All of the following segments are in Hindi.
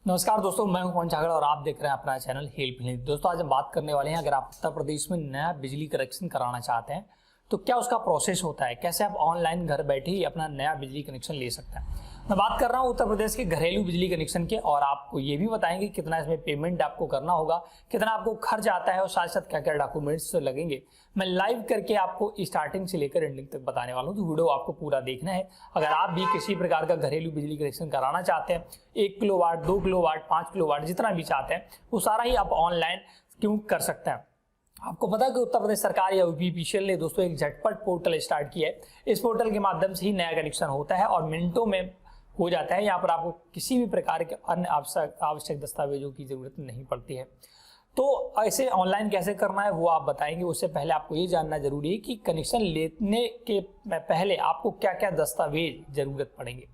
नमस्कार दोस्तों, मैं हूं पवन झागड़ और आप देख रहे हैं अपना चैनल हेल्प हिंदी। दोस्तों आज हम बात करने वाले हैं, अगर आप उत्तर प्रदेश में नया बिजली कनेक्शन कराना चाहते हैं तो क्या उसका प्रोसेस होता है, कैसे आप ऑनलाइन घर बैठे ही अपना नया बिजली कनेक्शन ले सकते हैं। मैं बात कर रहा हूं उत्तर प्रदेश के घरेलू बिजली कनेक्शन के, और आपको ये भी बताएंगे कितना इसमें पेमेंट आपको करना होगा, कितना आपको खर्च आता है और साथ साथ क्या क्या डॉक्यूमेंट्स लगेंगे। मैं लाइव करके आपको स्टार्टिंग से लेकर एंडिंग तक बताने वाला हूं, तो वीडियो आपको पूरा देखना है। अगर आप भी किसी प्रकार का घरेलू बिजली कनेक्शन कराना चाहते हैं, 1 किलोवाट, 2 किलोवाट, 5 किलोवाट, जितना भी चाहते हैं वो सारा ही आप ऑनलाइन क्यों कर सकते हैं। आपको पता है कि उत्तर प्रदेश सरकार या यूपीपीसीएल ने दोस्तों एक झटपट पोर्टल स्टार्ट किया है। इस पोर्टल के माध्यम से ही नया कनेक्शन होता है और मिनटों में हो जाता है। यहाँ पर आपको किसी भी प्रकार के अन्य आवश्यक दस्तावेजों की जरूरत नहीं पड़ती है। तो ऐसे ऑनलाइन कैसे करना है वो आप बताएंगे। उससे पहले आपको ये जानना जरूरी है कि कनेक्शन लेने के पहले आपको क्या क्या दस्तावेज जरूरत पड़ेंगे।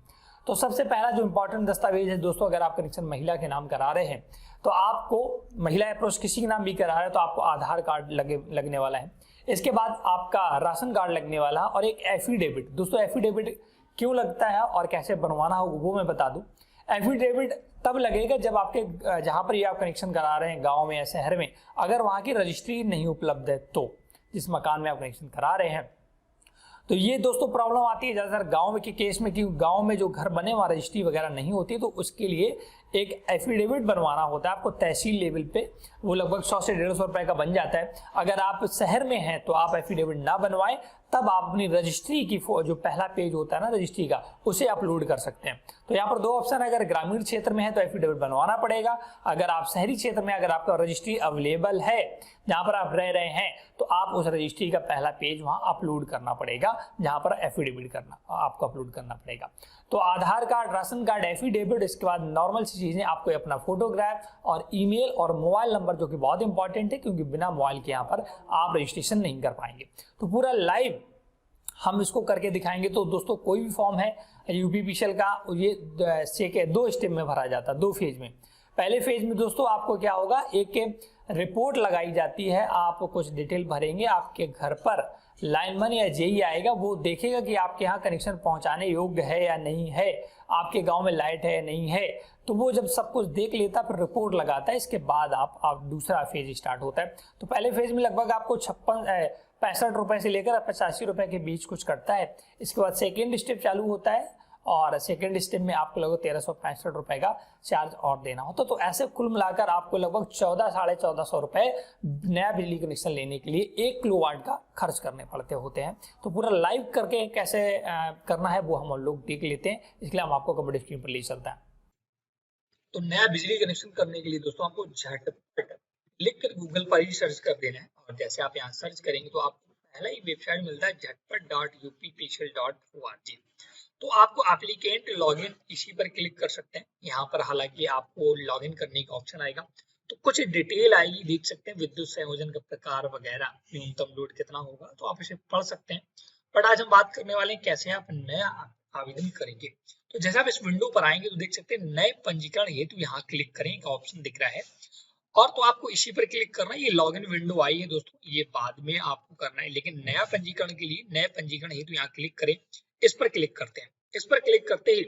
तो सबसे पहला जो इंपॉर्टेंट दस्तावेज है दोस्तों, अगर आप कनेक्शन महिला के नाम करा रहे हैं तो आपको, महिला या पुरुष किसी के नाम भी करा रहे हैं तो आपको आधार कार्ड लगने वाला है। इसके बाद आपका राशन कार्ड लगने वाला है और एक एफिडेविट। दोस्तों एफिडेविट क्यों लगता है और कैसे बनवाना हो वो मैं बता दूं। एफिडेविट तब लगेगा जब आपके जहां पर ये आप कनेक्शन करा रहे हैं, गांव में या शहर में, अगर वहां की रजिस्ट्री नहीं उपलब्ध है, तो जिस मकान में आप कनेक्शन करा रहे हैं, तो ये दोस्तों प्रॉब्लम आती है ज्यादातर गांव में के केस में, कि गांव में जो घर बने वहां रजिस्ट्री वगैरह नहीं होती, तो उसके लिए एक एफिडेविट बनवाना होता है आपको तहसील लेवल पे। वो लगभग 100 से 150 रुपए का बन जाता है। अगर आप शहर में हैं तो आप एफिडेविट ना बनवाएं, तब आप अपनी रजिस्ट्री की जो पहला पेज होता है ना रजिस्ट्री का, उसे अपलोड कर सकते हैं। तो यहाँ पर दो ऑप्शन है, अगर ग्रामीण क्षेत्र में है तो एफिडेविट बनवाना पड़ेगा। अगर आप शहरी क्षेत्र में, अगर आपका रजिस्ट्री अवेलेबल है जहां पर आप रह रहे हैं, तो आप उस रजिस्ट्री का पहला पेज वहां अपलोड करना पड़ेगा, जहां पर एफिडेविट आपको अपलोड करना पड़ेगा। तो आधार कार्ड, राशन कार्ड, एफिडेविट, इसके बाद नॉर्मल सी चीजें, आपको अपना फोटोग्राफ और ईमेल और मोबाइल नंबर, जो कि बहुत इंपॉर्टेंट है क्योंकि बिना मोबाइल के यहाँ पर आप रजिस्ट्रेशन नहीं कर पाएंगे। तो पूरा लाइव हम इसको करके दिखाएंगे। तो दोस्तों कोई भी फॉर्म है यूपीपीसीएल का, ये 2 स्टेप में भरा जाता है, 2 फेज में। पहले फेज में दोस्तों आपको क्या होगा, एक रिपोर्ट लगाई जाती है, आप कुछ डिटेल भरेंगे, आपके घर पर लाइनमैन या जेई आएगा, वो देखेगा कि आपके यहाँ कनेक्शन पहुंचाने योग्य है या नहीं है, आपके गांव में लाइट है या नहीं है। तो वो जब सब कुछ देख लेता है फिर रिपोर्ट लगाता है। इसके बाद आप दूसरा फेज स्टार्ट होता है। तो पहले फेज में लगभग आपको 65 रुपए से लेकर 85 रुपए के बीच कुछ कटता है। इसके बाद सेकेंड स्टेप चालू होता है और सेकेंड स्टेप में आपको लगभग 1365 रुपए का चार्ज और देना होता। तो ऐसे कुल मिलाकर आपको लगभग 1400-1450 रुपए नया बिजली कनेक्शन लेने के लिए 1 किलोवाट का खर्च करने पड़ते होते हैं। तो पूरा लाइव करके कैसे करना है वो हम लोग देख लेते हैं, इसलिए हम आपको कंप्यूटर स्क्रीन पर ले चलता है। तो नया बिजली कनेक्शन करने के लिए दोस्तों आपको झटपट लिखकर गूगल पर ही सर्च कर देना है। और जैसे आप यहाँ सर्च करेंगे तो आपको पहला ही वेबसाइट मिलता है झटपट.uppcl.org। तो आपको एप्लीकेंट लॉगिन इसी पर क्लिक कर सकते हैं। यहाँ पर हालांकि आपको लॉगिन करने का ऑप्शन आएगा, तो कुछ डिटेल आएगी, देख सकते हैं विद्युत संयोजन का प्रकार वगैरह, न्यूनतम लोड कितना होगा, तो आप इसे पढ़ सकते हैं। बट आज हम बात करने वाले हैं कैसे आप नया आवेदन करेंगे। तो जैसे आप इस विंडो पर आएंगे तो देख सकते हैं नए पंजीकरण हेतु यहाँ क्लिक करें का ऑप्शन दिख रहा है, और तो आपको इसी पर क्लिक करना है। ये लॉगिन विंडो आई है दोस्तों, ये बाद में आपको करना है, लेकिन नया पंजीकरण के लिए नए पंजीकरण हेतु यहाँ क्लिक करें। इस पर क्लिक करते हैं। इस पर क्लिक करते ही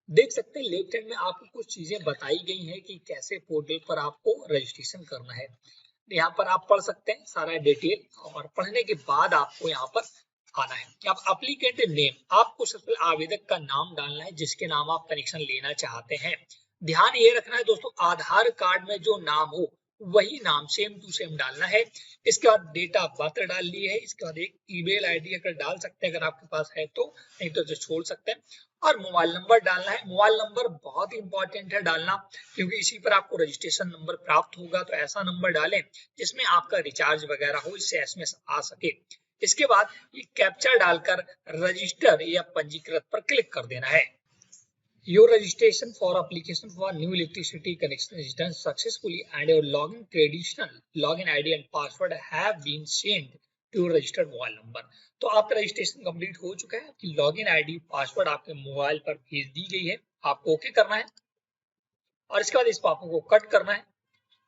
देख सकते हैं लेफ्ट हैंड में आपको कुछ चीजें बताई गई हैं कि कैसे पोर्टल पर आपको रजिस्ट्रेशन करना है। यहाँ पर आप पढ़ सकते हैं सारा डिटेल, और पढ़ने के बाद आपको यहाँ पर आना है कि आप एप्लीकेंट नेम, आपको सबसे आवेदक का नाम डालना है जिसके नाम आप कनेक्शन लेना चाहते हैं। ध्यान ये रखना है दोस्तों, आधार कार्ड में जो नाम हो वही नाम सेम टू सेम डालना है। इसके बाद डेट ऑफ बर्थ डाल ली है। इसके बाद एक ईमेल आईडी अगर डाल सकते हैं अगर आपके पास है तो, नहीं तो छोड़ सकते हैं। और मोबाइल नंबर डालना है। मोबाइल नंबर बहुत इंपॉर्टेंट है डालना, क्योंकि इसी पर आपको रजिस्ट्रेशन नंबर प्राप्त होगा। तो ऐसा नंबर डालें जिसमें आपका रिचार्ज वगैरह हो, इससे एसएमएस आ सके। इसके बाद ये कैप्चा डालकर रजिस्टर या पंजीकृत पर क्लिक कर देना है। Your registration for application for new electricity connection is done successfully and your login traditional login ID and password have been sent to your registered mobile number। तो आपका रजिस्ट्रेशन कंप्लीट हो चुका है, आपकी लॉगिन आईडी पासवर्ड आपके मोबाइल पर भेज दी गई है, आपको ओके करना है और इसके बाद इस पापों को कट करना है।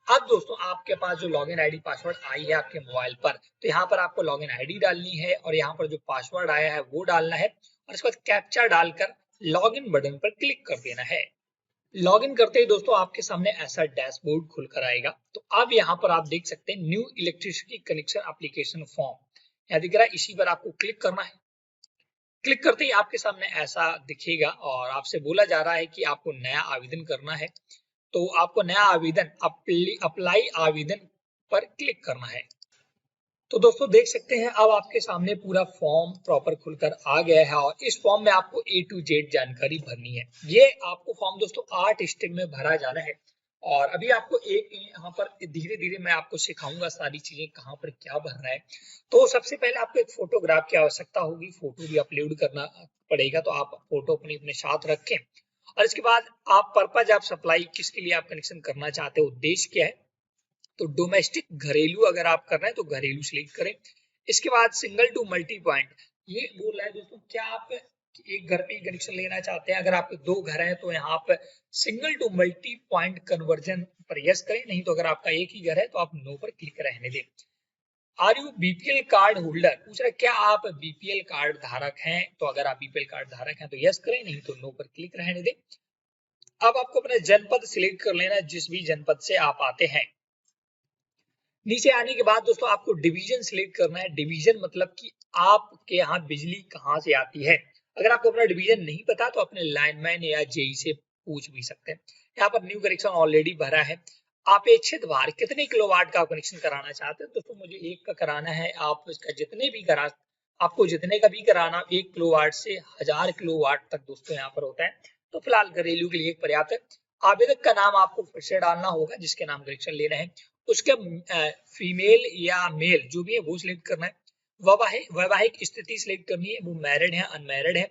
अब दोस्तों आपके पास जो लॉगिन आईडी पासवर्ड आई है आपके मोबाइल पर, तो यहाँ पर आपको लॉगिन आईडी डालनी है और यहाँ पर जो पासवर्ड आया है वो डालना है, और इसके बाद कैप्चा डालकर लॉगिन बटन पर क्लिक कर देना है। लॉगिन करते ही दोस्तों आपके सामने ऐसा डैशबोर्ड खुलकर आएगा। तो अब यहाँ पर आप देख सकते हैं new electricity connection application form, यहाँ दिख रहा है, इसी पर आपको क्लिक करना है। क्लिक करते ही आपके सामने ऐसा दिखेगा और आपसे बोला जा रहा है कि आपको नया आवेदन करना है। तो आपको नया आवेदन अप्लाई आवेदन पर क्लिक करना है। तो दोस्तों देख सकते हैं अब आपके सामने पूरा फॉर्म प्रॉपर खुलकर आ गया है और इस फॉर्म में आपको A to Z जानकारी भरनी है। ये आपको फॉर्म दोस्तों 8 स्टेप में भरा जाना है और अभी आपको एक यहाँ पर धीरे धीरे मैं आपको सिखाऊंगा सारी चीजें कहाँ पर क्या भरना है। तो सबसे पहले आपको एक फोटोग्राफ की आवश्यकता होगी, फोटो भी अपलोड करना पड़ेगा, तो आप फोटो अपने साथ रखें। और इसके बाद आप पर्पज आप सप्लाई किसके लिए आप कनेक्शन करना चाहते हो, उद्देश्य क्या है, तो डोमेस्टिक घरेलू अगर आप कर रहे हैं तो घरेलू सिलेक्ट करें। इसके बाद सिंगल टू मल्टी पॉइंट, ये बोल रहा है दोस्तों क्या आप एक घर पे कनेक्शन लेना चाहते हैं, अगर आपके 2 घर हैं तो यहाँ पे single to multi point conversion पर यस करें, नहीं तो अगर आपका एक ही घर है तो आप नो पर क्लिक रहने दें। Are you BPL card holder, पूछ रहा है क्या आप बीपीएल कार्ड धारक हैं, तो अगर आप बीपीएल कार्ड धारक हैं तो यस करें, नहीं तो नो पर क्लिक रहने दें। अब आपको अपना जनपद सिलेक्ट कर लेना है, जिस भी जनपद से आप आते हैं। नीचे आने के बाद दोस्तों आपको डिवीजन सिलेक्ट करना है। डिवीजन मतलब कि आपके यहाँ बिजली कहाँ से आती है। अगर आपको अपना डिवीजन नहीं पता तो अपने लाइनमैन या जेई से पूछ भी सकते हैं। यहाँ पर न्यू कनेक्शन ऑलरेडी भरा है। अपेक्षित भार कितने किलोवाट का कनेक्शन कराना चाहते हैं, दोस्तों मुझे 1 का कराना है। आप इसका जितने भी करा, आपको जितने का भी कराना, 1 किलोवाट से 1000 किलोवाट तक दोस्तों यहाँ पर होता है। तो फिलहाल घरेलू के लिए पर्याप्त है। आवेदक का नाम आपको फिर से डालना होगा जिसके नाम कनेक्शन लेना है, उसके फीमेल या मेल जो भी है वो सिलेक्ट करना है। वैवाहिक स्थिति सिलेक्ट करनी है, वो मैरिड है अनमैरिड है।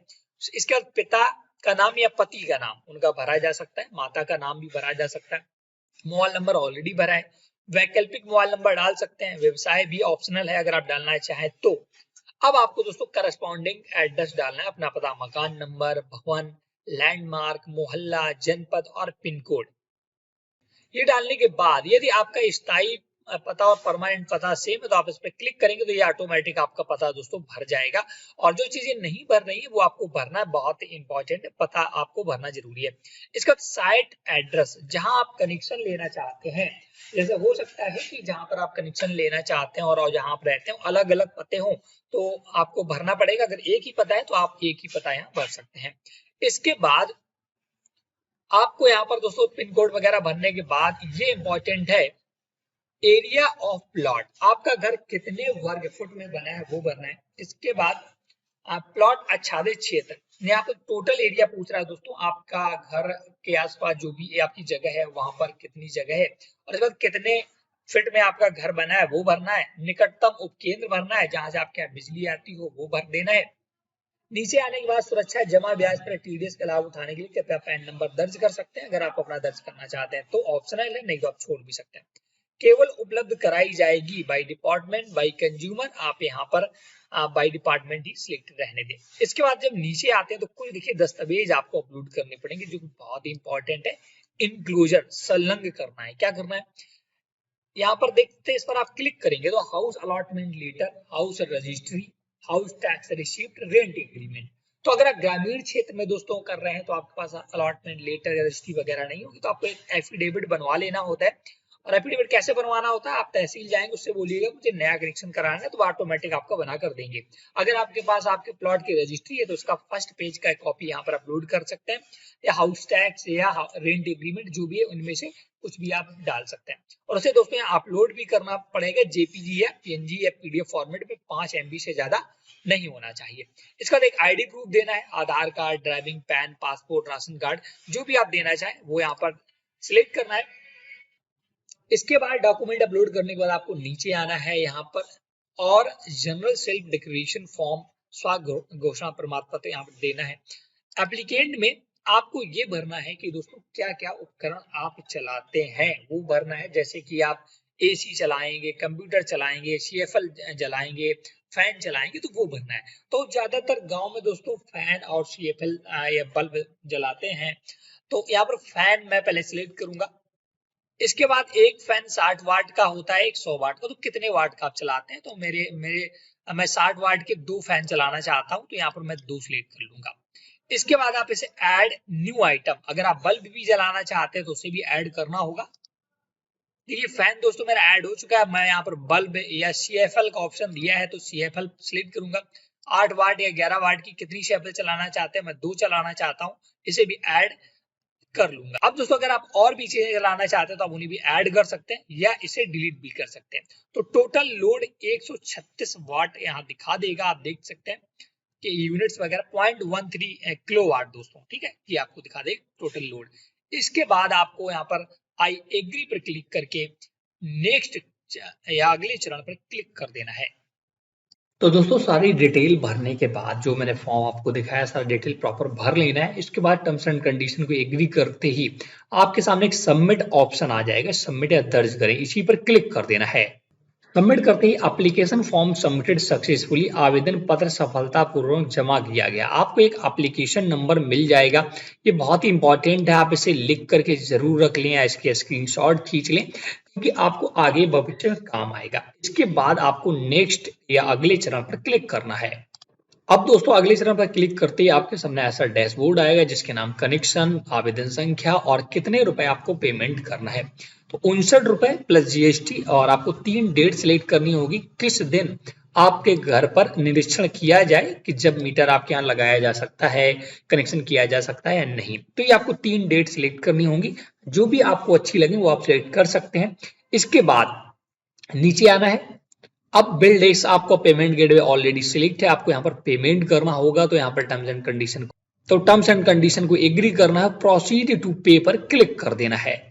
इसके बाद पिता का नाम या पति का नाम उनका भरा जा सकता है, माता का नाम भी भरा जा सकता है। मोबाइल नंबर ऑलरेडी भरा है, वैकल्पिक मोबाइल नंबर डाल सकते हैं, व्यवसाय भी ऑप्शनल है अगर आप डालना चाहें तो। अब आपको दोस्तों करस्पॉन्डिंग एड्रेस डालना है, अपना पता, मकान नंबर, भवन, लैंडमार्क, मोहल्ला, जनपद और पिन कोड। ये डालने के बाद यदि आपका स्थायी पता और परमानेंट पता सेम है तो आप इस पर क्लिक करेंगे तो ये ऑटोमेटिक आपका पता दोस्तों भर जाएगा। और जो चीजें नहीं भर रही है वो आपको भरना है, बहुत ही इंपॉर्टेंट है, पता आपको भरना जरूरी है। इसका साइट एड्रेस जहां आप कनेक्शन लेना चाहते हैं, जैसे हो सकता है कि जहां पर आप कनेक्शन लेना चाहते हैं और जहां आप रहते हो अलग अलग पते हो तो आपको भरना पड़ेगा। अगर एक ही पता है तो आप एक ही पता यहाँ भर सकते हैं। इसके बाद आपको यहाँ पर दोस्तों पिन कोड वगैरह भरने के बाद ये इंपॉर्टेंट है, एरिया ऑफ प्लॉट, आपका घर कितने वर्ग फुट में बना है वो भरना है। इसके बाद प्लॉट आच्छादित क्षेत्र, यहाँ पर टोटल एरिया पूछ रहा है दोस्तों, आपका घर के आसपास जो भी आपकी जगह है वहां पर कितनी जगह है, और इसके बाद कितने फीट में आपका घर बना है वो भरना है। निकटतम उपकेंद्र भरना है, जहां से आपके यहाँ बिजली आती हो वो भर देना है। नीचे आने के बाद सुरक्षा जमा ब्याज पर टीडीएस का लाभ उठाने के लिए कृपया पैन नंबर दर्ज कर सकते हैं, अगर आप अपना दर्ज करना चाहते हैं तो ऑप्शनल है, नहीं तो आप छोड़ भी सकते हैं। केवल उपलब्ध कराई जाएगी बाय डिपार्टमेंट बाय कंज्यूमर, आप यहाँ पर बाय डिपार्टमेंट ही सिलेक्ट रहने दें। इसके बाद जब नीचे आते हैं तो कुछ देखिए दस्तावेज आपको अपलोड करने पड़ेंगे जो बहुत ही इंपॉर्टेंट है। इंक्लूजर संलग्न करना है, क्या करना है यहाँ पर देखते हैं, इस पर आप क्लिक करेंगे तो house allotment letter, house registry, house tax receipt, rent agreement. तो अगर आप ग्रामीण क्षेत्र में दोस्तों कर रहे हैं तो आपके पास अलॉटमेंट लेटर या रजिस्ट्री वगैरह नहीं होगी, तो आपको एक एफिडेविट बनवा लेना होता है। और एफिडेविट कैसे बनवाना होता है, आप तहसील जाएंगे, उससे बोलिएगा मुझे नया कनेक्शन कराना है, तो वो ऑटोमेटिक आपका बना कर देंगे। अगर आपके पास आपके प्लॉट की रजिस्ट्री है तो उसका फर्स्ट पेज का कॉपी यहाँ पर अपलोड कर सकते हैं, या हाउस टैक्स या रेंट एग्रीमेंट जो भी है उनमें से कुछ भी आप डाल सकते हैं। और उसे दोस्तों यहाँ अपलोड भी करना पड़ेगा, जेपीजी या पीएनजी या पीडीएफ फॉर्मेट में, 5 MB से ज्यादा नहीं होना चाहिए। इसका एक आईडी प्रूफ देना है, Aadhaar card, driving, PAN, passport, ration card, जो भी आप देना चाहें वो यहाँ पर सिलेक्ट करना है। इसके बाद डॉक्यूमेंट अपलोड करने के बाद आपको नीचे आना है यहाँ पर, और जनरल सेल्फ डिक्लेरेशन फॉर्म, स्व घोषणा प्रमाण पत्र यहाँ पर देना है। एप्लीकेंट में आपको ये भरना है कि दोस्तों क्या क्या उपकरण आप चलाते हैं वो भरना है, जैसे कि आप एसी चलाएंगे, कंप्यूटर चलाएंगे, सीएफएल जलाएंगे, फैन चलाएंगे, तो वो भरना है। तो ज्यादातर गांव में दोस्तों फैन और सीएफएल या बल्ब जलाते हैं, तो यहाँ पर फैन मैं पहले सिलेक्ट करूंगा। इसके बाद एक फैन 60 वाट का होता है, एक 100 वाट का, तो कितने वाट का आप चलाते हैं, तो मैं 60 वाट के 2 फैन चलाना चाहता हूं, तो यहाँ पर मैं 2 सिलेक्ट कर लूंगा। इसके बाद आप इसे ऐड न्यू आइटम, अगर आप बल्ब भी जलाना चाहते हैं तो उसे भी ऐड करना होगा। देखिए फैन दोस्तों मेरा ऐड हो चुका है। मैं यहाँ पर बल्ब या CFL का ऑप्शन दिया है तो CFL सिलेक्ट करूंगा। 8 वाट या 11 वाट की कितनी CFL चलाना चाहते हैं, मैं 2 चलाना चाहता हूँ, इसे भी ऐड कर लूंगा। अब दोस्तों अगर आप और भी चीजें चलाना चाहते हैं तो आप उन्हें भी ऐड कर सकते हैं या इसे डिलीट भी कर सकते हैं। तो टोटल लोड 136 वाट यहाँ दिखा देगा, आप देख सकते हैं कि यूनिट्स वगैरह 0.13 किलोवाट दोस्तों, ठीक है, ये आपको दिखा देगा टोटल लोड। इसके बाद आपको यहाँ पर आई एग्री पर क्लिक करके नेक्स्ट या अगले चरण पर क्लिक कर देना है। तो दोस्तों सारी डिटेल भरने के बाद जो मैंने फॉर्म आपको दिखाया सारा डिटेल प्रॉपर भर लेना है। इसके बाद टर्म्स एंड कंडीशन को एग्री करते ही आपके सामने एक सबमिट ऑप्शन आ जाएगा, सबमिट या दर्ज करें, इसी पर क्लिक कर देना है। सबमिट करते ही एप्लीकेशन फॉर्म सबमिटेड सक्सेसफुली, आवेदन पत्र सफलतापूर्वक जमा किया गया। आपको एक एप्लीकेशन नंबर मिल जाएगा, ये बहुत ही इंपॉर्टेंट है, आप इसे लिख करके जरूर रख लें या इसके स्क्रीनशॉट खींच लें क्योंकि आपको आगे भविष्य में काम आएगा। इसके बाद आपको नेक्स्ट या अगले चरण पर क्लिक करना है। अब दोस्तों अगले चरण पर क्लिक करते ही आपके सामने ऐसा डैशबोर्ड आएगा जिसके नाम कनेक्शन, आवेदन संख्या और कितने रुपए आपको पेमेंट करना है। तो 59 रुपए प्लस GST और आपको 3 डेट सिलेक्ट करनी होगी किस दिन आपके घर पर निरीक्षण किया जाए कि जब मीटर आपके यहाँ लगाया जा सकता है, कनेक्शन किया जा सकता है या नहीं। तो ये आपको 3 डेट सिलेक्ट करनी होंगी, जो भी आपको अच्छी लगे वो आप सिलेक्ट कर सकते हैं। इसके बाद नीचे आना है। अब बिल डेट्स आपको पेमेंट गेटवे ऑलरेडी सिलेक्ट है, आपको यहाँ पर पेमेंट करना होगा तो यहाँ पर टर्म्स एंड कंडीशन को एग्री करना है, प्रोसीड टू पे पर क्लिक कर देना है।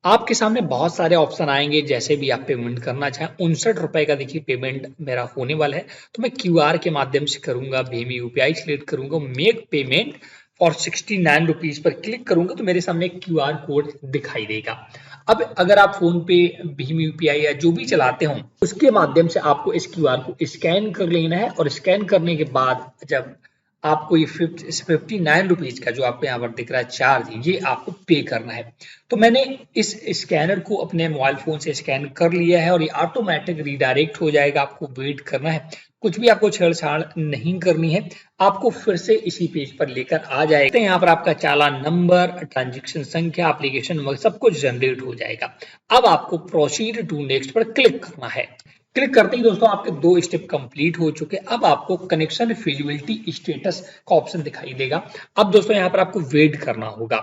आपके सामने बहुत सारे ऑप्शन आएंगे, जैसे भी आप पेमेंट करना चाहें। 59 रुपए का देखिए पेमेंट मेरा होने वाला है तो मैं QR के माध्यम से करूंगा, भीम UPI सिलेक्ट करूंगा, make payment for 69 rupees per click करूंगा तो मेरे सामने एक QR कोड दिखाई देगा। अब अगर आप फोन पे, भीम UPI या जो भी चलाते हो उसके माध्यम से आपको इस QR को स्कैन कर लेना है और स्कैन करने के बाद जब आपको ये 59 रुपीज का जो आपको यहाँ पर दिख रहा है चार्ज, ये आपको पे करना है। तो मैंने इस स्कैनर को अपने मोबाइल फोन से स्कैन कर लिया है और ये ऑटोमेटिक रिडायरेक्ट हो जाएगा। आपको वेट करना है, कुछ भी आपको छेड़छाड़ नहीं करनी है, आपको फिर से इसी पेज पर लेकर आ जाएगा। यहाँ पर आपका चालान नंबर, ट्रांजेक्शन संख्या, एप्लीकेशन नंबर सब कुछ जनरेट हो जाएगा। अब आपको प्रोसीड टू नेक्स्ट पर क्लिक करना है। क्लिक करते ही दोस्तों आपके 2 स्टेप कंप्लीट हो चुके। अब आपको कनेक्शन फिजिबिलिटी स्टेटस का ऑप्शन दिखाई देगा। अब दोस्तों यहाँ पर आपको वेट करना होगा।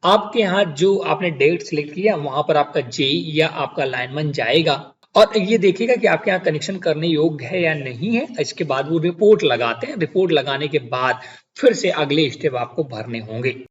आपके यहाँ जो आपने डेट सिलेक्ट किया वहां पर आपका JE या आपका लाइनमैन जाएगा और ये देखेगा कि आपके यहाँ कनेक्शन करने योग्य है या नहीं है। इसके बाद वो रिपोर्ट लगाते हैं, रिपोर्ट लगाने के बाद फिर से अगले स्टेप आपको भरने होंगे।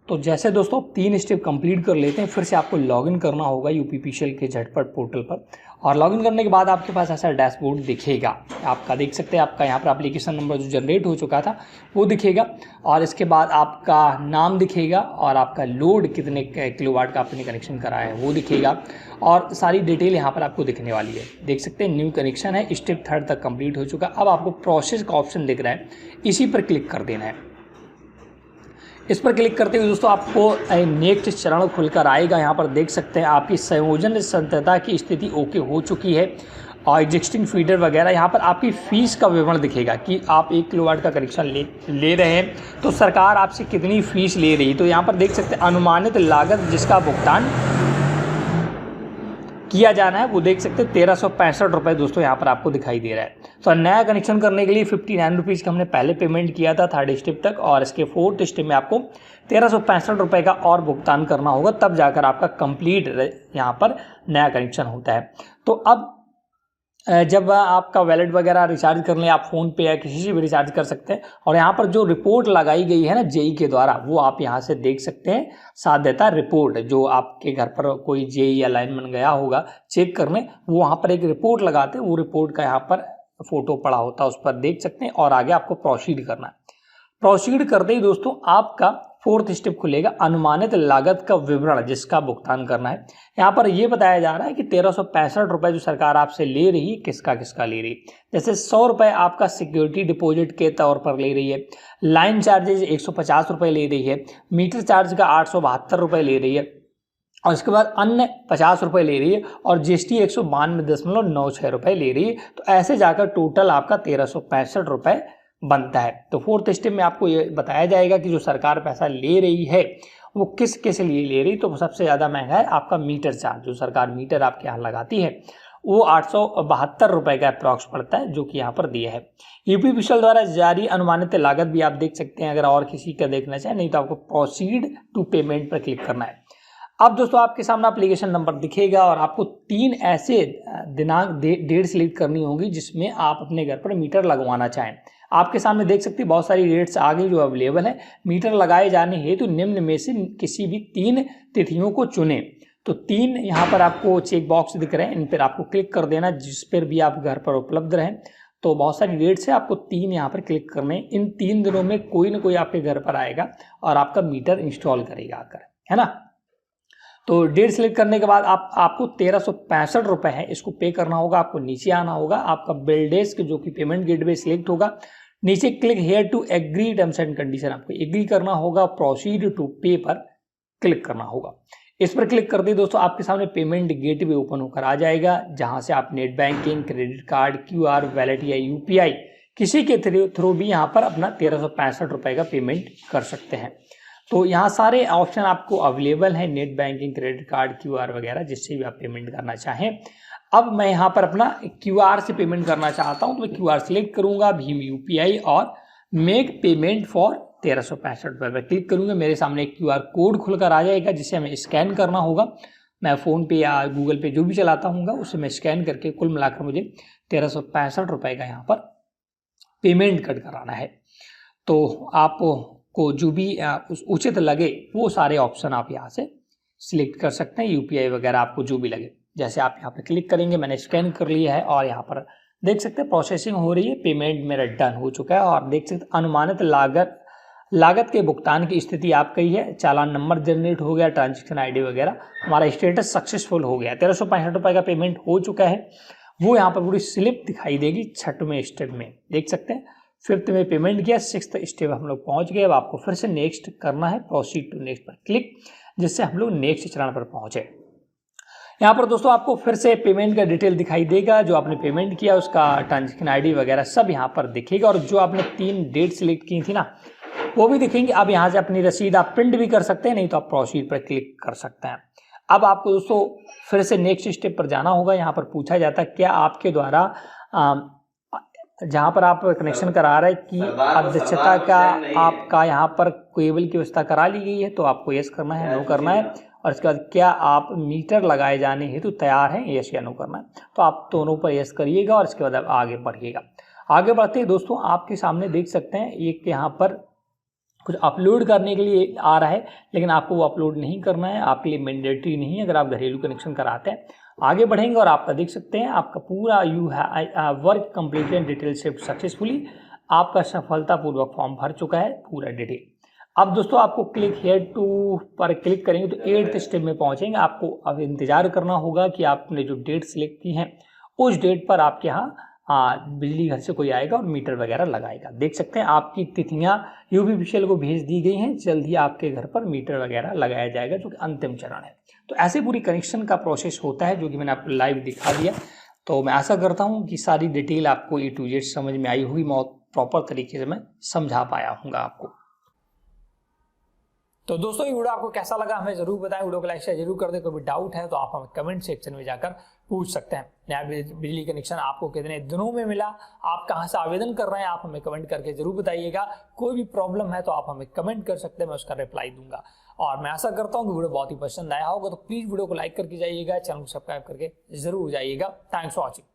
तो जैसे दोस्तों 3 स्टेप कंप्लीट कर लेते हैं, फिर से आपको लॉगिन करना होगा यूपीपीसीएल के झटपट पोर्टल पर और लॉगिन करने के बाद आपके पास ऐसा डैशबोर्ड दिखेगा। आपका देख सकते हैं, आपका यहाँ पर एप्लीकेशन नंबर जो जनरेट हो चुका था वो दिखेगा और इसके बाद आपका नाम दिखेगा और आपका लोड कितने किलोवाट का आपने कनेक्शन कराया है वो दिखेगा और सारी डिटेल यहाँ पर आपको दिखने वाली है। देख सकते हैं न्यू कनेक्शन है, स्टेप 3 तक कंप्लीट हो चुका। अब आपको प्रोसेस का ऑप्शन दिख रहा है, इसी पर क्लिक कर देना है। इस पर क्लिक करते हुए दोस्तों आपको नेक्स्ट चरण खुलकर आएगा। यहाँ पर देख सकते हैं आपकी संयोजन संतता की स्थिति ओके हो चुकी है और एग्जिस्टिंग फीडर वगैरह। यहाँ पर आपकी फीस का विवरण दिखेगा कि आप 1 किलोवाट का कनेक्शन ले रहे हैं तो सरकार आपसे कितनी फीस ले रही है। तो यहाँ पर देख सकते हैं अनुमानित लागत जिसका भुगतान किया जाना है वो देख सकते हैं 1365 रुपये दोस्तों यहाँ पर आपको दिखाई दे रहा है। तो नया कनेक्शन करने के लिए 59 रुपीज़ का हमने पहले पेमेंट किया था 3rd स्टेप तक और इसके 4th स्टेप में आपको 1365 रुपये का और भुगतान करना होगा, तब जाकर आपका कंप्लीट यहाँ पर नया कनेक्शन होता है। तो अब जब आपका वैलेट वगैरह रिचार्ज कर लें, आप फ़ोन पे या किसी से भी रिचार्ज कर सकते हैं और यहाँ पर जो रिपोर्ट लगाई गई है ना JE के द्वारा वो आप यहाँ से देख सकते हैं। साथ देता है रिपोर्ट, जो आपके घर पर कोई JE या लाइनमैन गया होगा चेक करने, वो वहाँ पर एक रिपोर्ट लगाते हैं, वो रिपोर्ट का यहाँ पर फोटो पड़ा होता है, उस पर देख सकते हैं और आगे आपको प्रोसीड करना है। प्रोसीड करते ही दोस्तों आपका 4th स्टेप खुलेगा, अनुमानित लागत का विवरण जिसका भुगतान करना है। यहाँ पर ये बताया जा रहा है कि 1365 रुपये जो सरकार आपसे ले रही है किसका किसका ले रही है। जैसे 100 रुपये आपका सिक्योरिटी डिपॉजिट के तौर पर ले रही है, लाइन चार्जेज 150 रुपये ले रही है, मीटर चार्ज का 872 रुपये ले रही है और इसके बाद अन्य 50 रुपये ले रही है और GST 192.96 रुपये ले रही है। तो ऐसे जाकर टोटल आपका 1365 रुपये बनता है। तो फोर्थ स्टेप में आपको ये बताया जाएगा कि जो सरकार पैसा ले रही है वो किस किस लिए ले रही। तो सबसे ज़्यादा महंगा है आपका मीटर चार्ज, जो सरकार मीटर आपके यहाँ लगाती है वो 872 रुपये का अप्रॉक्स पड़ता है, जो कि यहाँ पर दिया है। यूपी ऑफिशियल द्वारा जारी अनुमानित लागत भी आप देख सकते हैं, अगर और किसी का देखना चाहें, नहीं तो आपको प्रोसीड टू पेमेंट पर क्लिक करना है। अब दोस्तों आपके सामने एप्लीकेशन नंबर दिखेगा और आपको 3 ऐसे दिनांक डेट सिलेक्ट करनी होगी जिसमें आप अपने घर पर मीटर लगवाना चाहें। आपके सामने देख सकते हैं बहुत सारी डेट्स आ गई जो अवेलेबल है। मीटर लगाए जाने हेतु निम्न में से किसी भी 3 तिथियों को चुनें। तो 3 यहाँ पर आपको चेक बॉक्स दिख रहे हैं, इन पर आपको क्लिक कर देना जिस पर भी आप घर पर उपलब्ध रहें। तो बहुत सारी डेट्स है, आपको 3 यहाँ पर क्लिक करने। इन 3 दिनों में कोई ना कोई आपके घर पर आएगा और आपका मीटर इंस्टॉल करेगा आकर, है ना। तो डेट सेलेक्ट करने के बाद आपको 1365 रुपये है, इसको पे करना होगा। आपको नीचे आना होगा, आपका बिल डेस्क जो कि पेमेंट गेटवे सिलेक्ट होगा। नीचे click here to agree terms and condition, आपको एग्री करना होगा। प्रोसीड टू पे पर क्लिक करना होगा। इस पर क्लिक करते दोस्तों आपके सामने पेमेंट गेटवे ओपन होकर आ जाएगा, जहां से आप net banking, credit card, QR, wallet या UPI किसी के थ्रू भी यहाँ पर अपना 1365 रुपये का पेमेंट कर सकते हैं। तो यहाँ सारे ऑप्शन आपको अवेलेबल हैं, net banking, credit card, QR वगैरह, जिससे भी आप पेमेंट करना चाहें। अब मैं यहाँ पर अपना QR से पेमेंट करना चाहता हूँ, तो मैं QR सिलेक्ट करूँगा, भीम UPI और मेक पेमेंट फॉर 1365 रुपये पर क्लिक करूँगा। मेरे सामने एक QR कोड खुलकर आ जाएगा जिसे हमें स्कैन करना होगा। मैं फ़ोन पे या गूगल पे जो भी चलाता हूँगा उसे मैं स्कैन करके कुल मिलाकर मुझे 1365 रुपये का यहाँ पर पेमेंट कट कराना है। तो आपको जो भी उचित लगे वो सारे ऑप्शन आप यहाँ से सिलेक्ट कर सकते हैं। UPI वगैरह आपको जो भी लगे, जैसे आप यहाँ पर क्लिक करेंगे, मैंने स्कैन कर लिया है और यहाँ पर देख सकते हैं प्रोसेसिंग हो रही है, पेमेंट मेरा डन हो चुका है। और देख सकते अनुमानित लागत के भुगतान की स्थिति आपका ही है, चालान नंबर जनरेट हो गया, ट्रांजैक्शन ID वगैरह, हमारा स्टेटस सक्सेसफुल हो गया। 1365 रुपये का पेमेंट हो चुका है। वो यहाँ पर पूरी स्लिप दिखाई देगी 6वें स्टेप में, देख सकते हैं। 5th में पेमेंट किया, 6th स्टेप हम लोग पहुँच गए। अब आपको फिर से नेक्स्ट करना है, प्रोसीड टू नेक्स्ट पर क्लिक, जिससे हम लोग नेक्स्ट चरण पर पहुँचे। यहाँ पर दोस्तों आपको फिर से पेमेंट का डिटेल दिखाई देगा, जो आपने पेमेंट किया उसका ट्रांजैक्शन ID वगैरह सब यहाँ पर दिखेगा। और जो आपने 3 डेट सिलेक्ट की थी ना वो भी दिखेंगे। अब यहाँ से अपनी रसीद आप प्रिंट भी कर सकते हैं, नहीं तो आप प्रोसीड पर क्लिक कर सकते हैं। अब आपको दोस्तों फिर से नेक्स्ट स्टेप पर जाना होगा। यहाँ पर पूछा जाता है क्या आपके द्वारा जहाँ पर आप कनेक्शन करा रहे हैं कि अध्यक्षता का आपका यहाँ पर केबल की व्यवस्था करा ली गई है, तो आपको यस करना है, नो करना है। और इसके बाद क्या आप मीटर लगाए जाने हेतु तैयार हैं, यस या नो करना है। तो आप दोनों पर यस करिएगा और इसके बाद आप आगे बढ़िएगा। आगे बढ़ते हैं दोस्तों आपके सामने देख सकते हैं एक यहाँ पर कुछ अपलोड करने के लिए आ रहा है, लेकिन आपको वो अपलोड नहीं करना है, आपके लिए मैंडेटरी नहीं है अगर आप घरेलू कनेक्शन कराते हैं। आगे बढ़ेंगे और आपका देख सकते हैं आपका पूरा work completed detail shift successfully, आपका सफलतापूर्वक फॉर्म भर चुका है पूरा डिटेल। अब दोस्तों आपको क्लिक हेयर टू पर क्लिक करेंगे तो 8th स्टेप में पहुंचेंगे। आपको अब इंतजार करना होगा कि आपने जो डेट सिलेक्ट की है उस डेट पर आपके यहाँ बिजली घर से कोई आएगा और मीटर वगैरह लगाएगा। देख सकते हैं आपकी तिथियां यूपी ऑफिशियल को भेज दी गई हैं, जल्द ही आपके घर पर मीटर वगैरह लगाया जाएगा, जो कि अंतिम चरण है। तो ऐसे पूरी कनेक्शन का प्रोसेस होता है, जो कि मैंने आपको लाइव दिखा दिया। तो मैं आशा करता हूँ कि सारी डिटेल आपको A to Z समझ में आई होगी, मैं प्रॉपर तरीके से मैं समझा पाया हूँ आपको। तो दोस्तों ये वीडियो आपको कैसा लगा हमें जरूर बताएं, वीडियो को लाइक शेयर जरूर कर दें। कोई भी डाउट है तो आप हमें कमेंट सेक्शन में जाकर पूछ सकते हैं। नया बिजली कनेक्शन आपको कितने दिनों में मिला, आप कहां से आवेदन कर रहे हैं, आप हमें कमेंट करके जरूर बताइएगा। कोई भी प्रॉब्लम है तो आप हमें कमेंट कर सकते हैं, मैं उसका रिप्लाई दूंगा। और मैं आशा करता हूँ कि वीडियो बहुत ही पसंद आया होगा, तो प्लीज वीडियो को लाइक करके जाइएगा, चैनल को सब्सक्राइब करके जरूर जाइएगा। Thanks for watching.